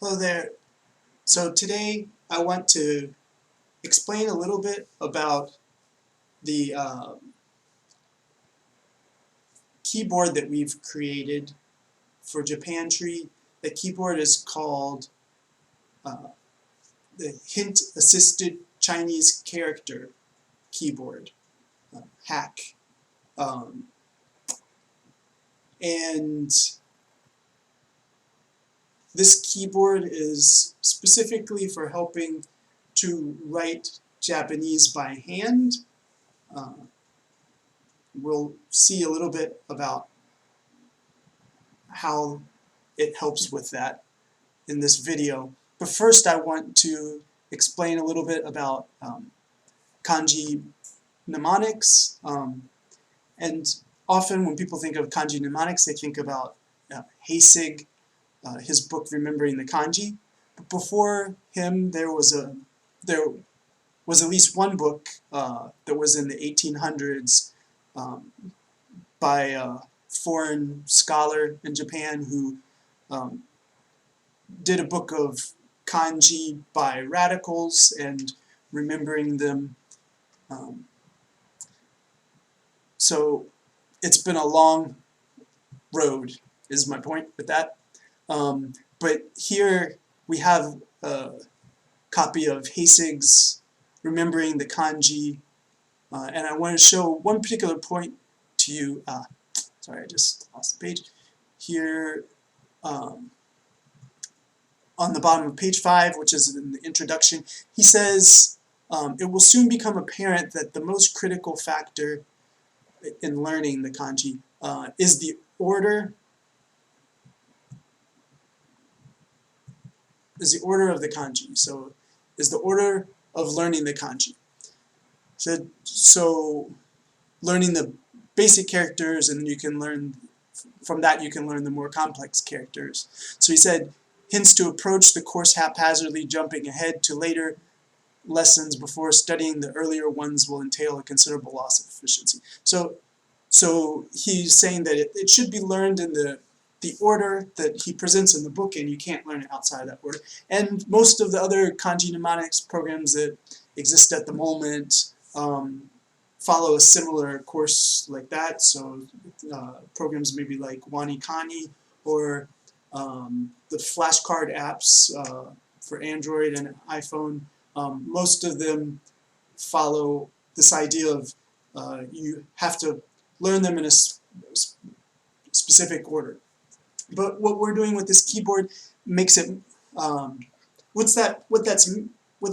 Hello there. So today I want to explain a little bit about the keyboard that we've created for Japan Tree. The keyboard is called the Hint Assisted Chinese Character Keyboard, HACC. And this keyboard is specifically for helping to write Japanese by hand. We'll see a little bit about how it helps with that in this video. But first I want to explain a little bit about kanji mnemonics. And often when people think of kanji mnemonics, they think about H.A.C.C., his book Remembering the Kanji. But before him, there was at least one book that was in the 1800s by a foreign scholar in Japan who did a book of kanji by radicals and remembering them. So it's been a long road, is my point with that. But here we have a copy of H.A.C.C.'s Remembering the Kanji, and I want to show one particular point to you. Sorry, I just lost the page. Here, on the bottom of page 5, which is in the introduction, he says, it will soon become apparent that the most critical factor in learning the kanji is the order of the kanji. So is the order of learning the kanji. So learning the basic characters, and you can learn from that, you can learn the more complex characters. So he said, hence to approach the course haphazardly, jumping ahead to later lessons before studying the earlier ones will entail a considerable loss of efficiency. So he's saying that it should be learned in the order that he presents in the book, and you can't learn it outside of that order. And most of the other kanji mnemonics programs that exist at the moment follow a similar course like that. So programs maybe like WaniKani or the flashcard apps for Android and iPhone, most of them follow this idea of you have to learn them in a specific order. But what we're doing with this keyboard makes it what that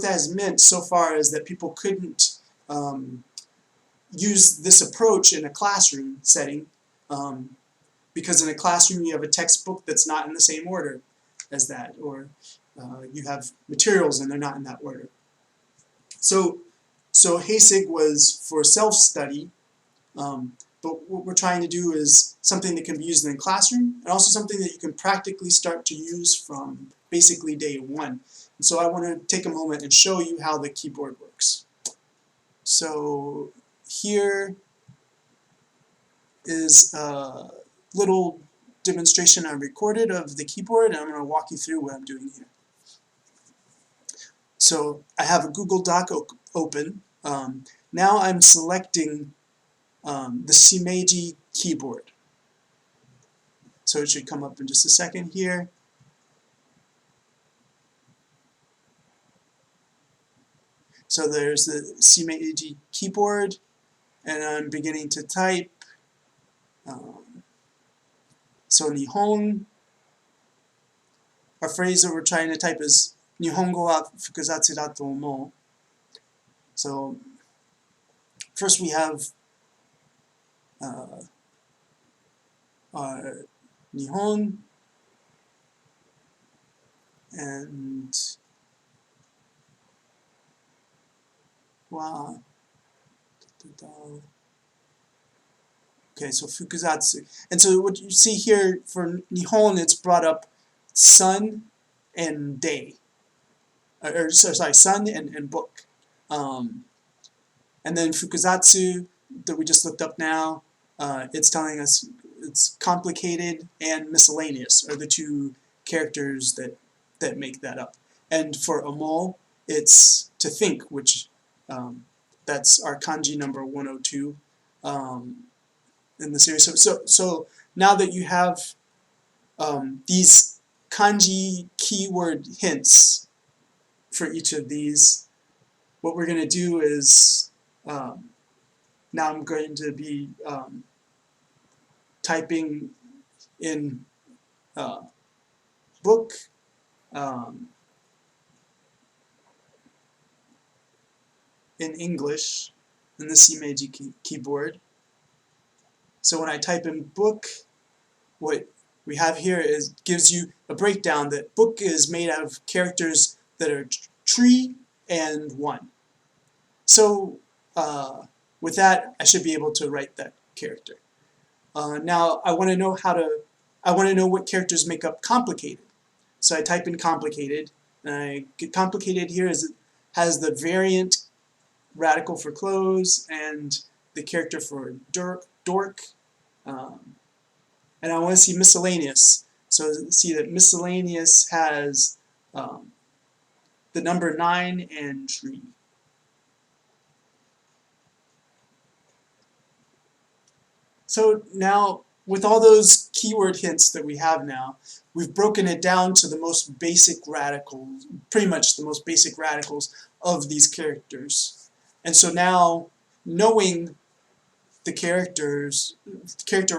has meant so far is that people couldn't use this approach in a classroom setting, because in a classroom you have a textbook that's not in the same order as that, or you have materials and they're not in that order. So H.A.C.C. was for self-study, but what we're trying to do is something that can be used in the classroom, and also something that you can practically start to use from basically day one. And so I want to take a moment and show you how the keyboard works. So here is a little demonstration I recorded of the keyboard, and I'm going to walk you through what I'm doing here. So I have a Google Doc open. Now I'm selecting the Shimeji keyboard. So it should come up in just a second here. So there's the Shimeji keyboard, and I'm beginning to type. So Nihon, our phrase that we're trying to type is Nihongo wa fukuzatsu da to omou. So first we have our Nihon, and okay, so fukuzatsu. And so what you see here for Nihon, it's brought up sun and day. Sorry, sun and book. And then fukuzatsu, that we just looked up now, it's telling us it's complicated and miscellaneous are the two characters that that make that up. And for amol, it's to think, which that's our kanji number 102 in the series. So now that you have these kanji keyword hints for each of these, what we're going to do is now I'm going to be typing in book, in English in the H.A.C.C.Keyboard. So when I type in book, what we have here is gives you a breakdown that book is made out of characters that are tree and 1. So with that, I should be able to write that character. Now I want to know what characters make up complicated. So I type in complicated, and I get complicated here as it has the variant radical for close and the character for dork. And I want to see miscellaneous. So see that miscellaneous has the number 9 and tree. So now, with all those keyword hints that we have now, we've broken it down to the most basic radicals, pretty much the most basic radicals of these characters. And so now, knowing the character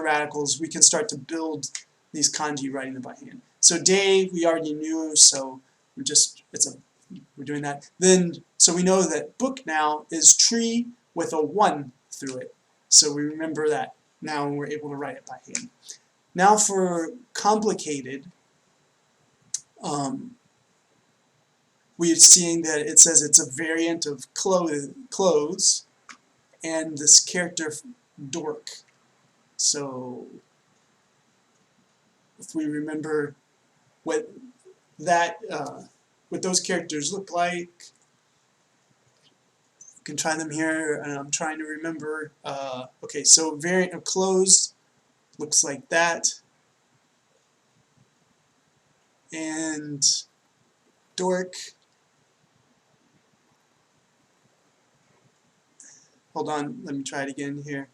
radicals, we can start to build these kanji writing them by hand. So day we already knew, so we're doing that. Then so we know that book now is tree with a 1 through it. So we remember that now and we're able to write it by hand. Now for complicated, we're seeing that it says it's a variant of clothes and this character dork. So if we remember what those characters look like, you can try them here, and I'm trying to remember. Okay, so variant of clothes looks like that, and dork. Hold on, let me try it again here.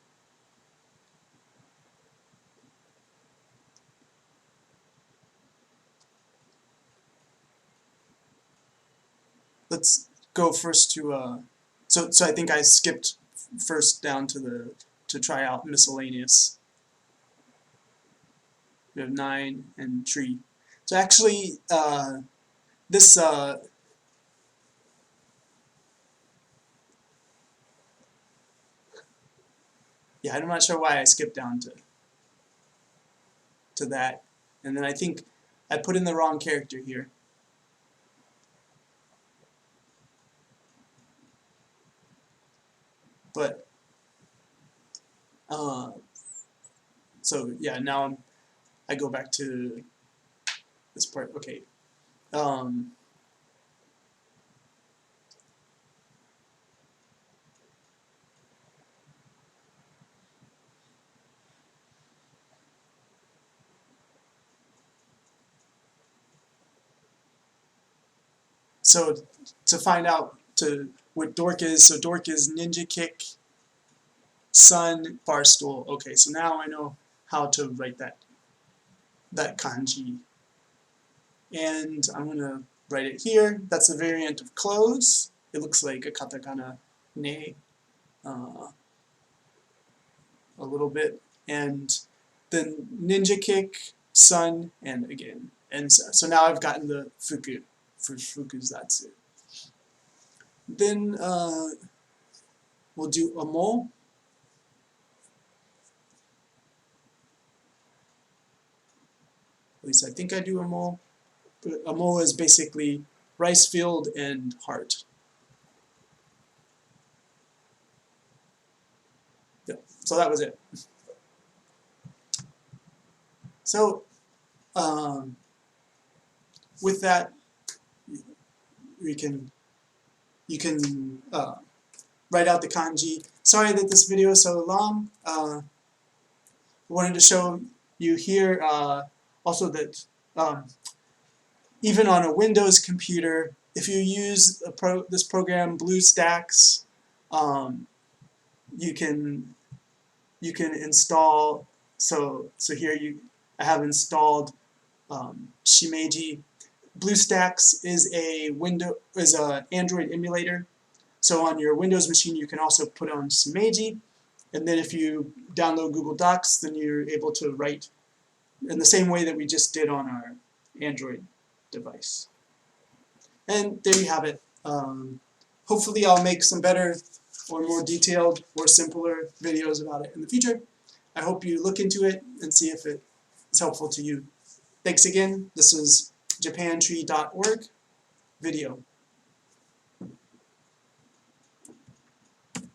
Let's go first to so I think I skipped first down to try out miscellaneous. We have 9 and tree. So actually this yeah, I'm not sure why I skipped down to that, and then I think I put in the wrong character here. But so yeah, now I go back to this part. Okay. So to find out what dork is, so dork is ninja kick, sun, bar stool. Okay, so now I know how to write that kanji. And I'm going to write it here. That's a variant of clothes. It looks like a katakana ne a little bit. And then ninja kick, sun, and again. And so now I've gotten the fuku for fukuzatsu. Then we'll do amo. At least I think I do amo. But amo is basically rice field and heart. Yeah, so that was it. So with that, you can write out the kanji. Sorry that this video is so long. I wanted to show you here also that even on a Windows computer, if you use this program BlueStacks, you can install. So here I have installed Shimeji. BlueStacks is an Android emulator. So on your Windows machine, you can also put on Shimeji, and then if you download Google Docs, then you're able to write in the same way that we just did on our Android device. And there you have it. Hopefully I'll make some better or more detailed or simpler videos about it in the future. I hope you look into it and see if it is helpful to you. Thanks again. This is japantree.org video.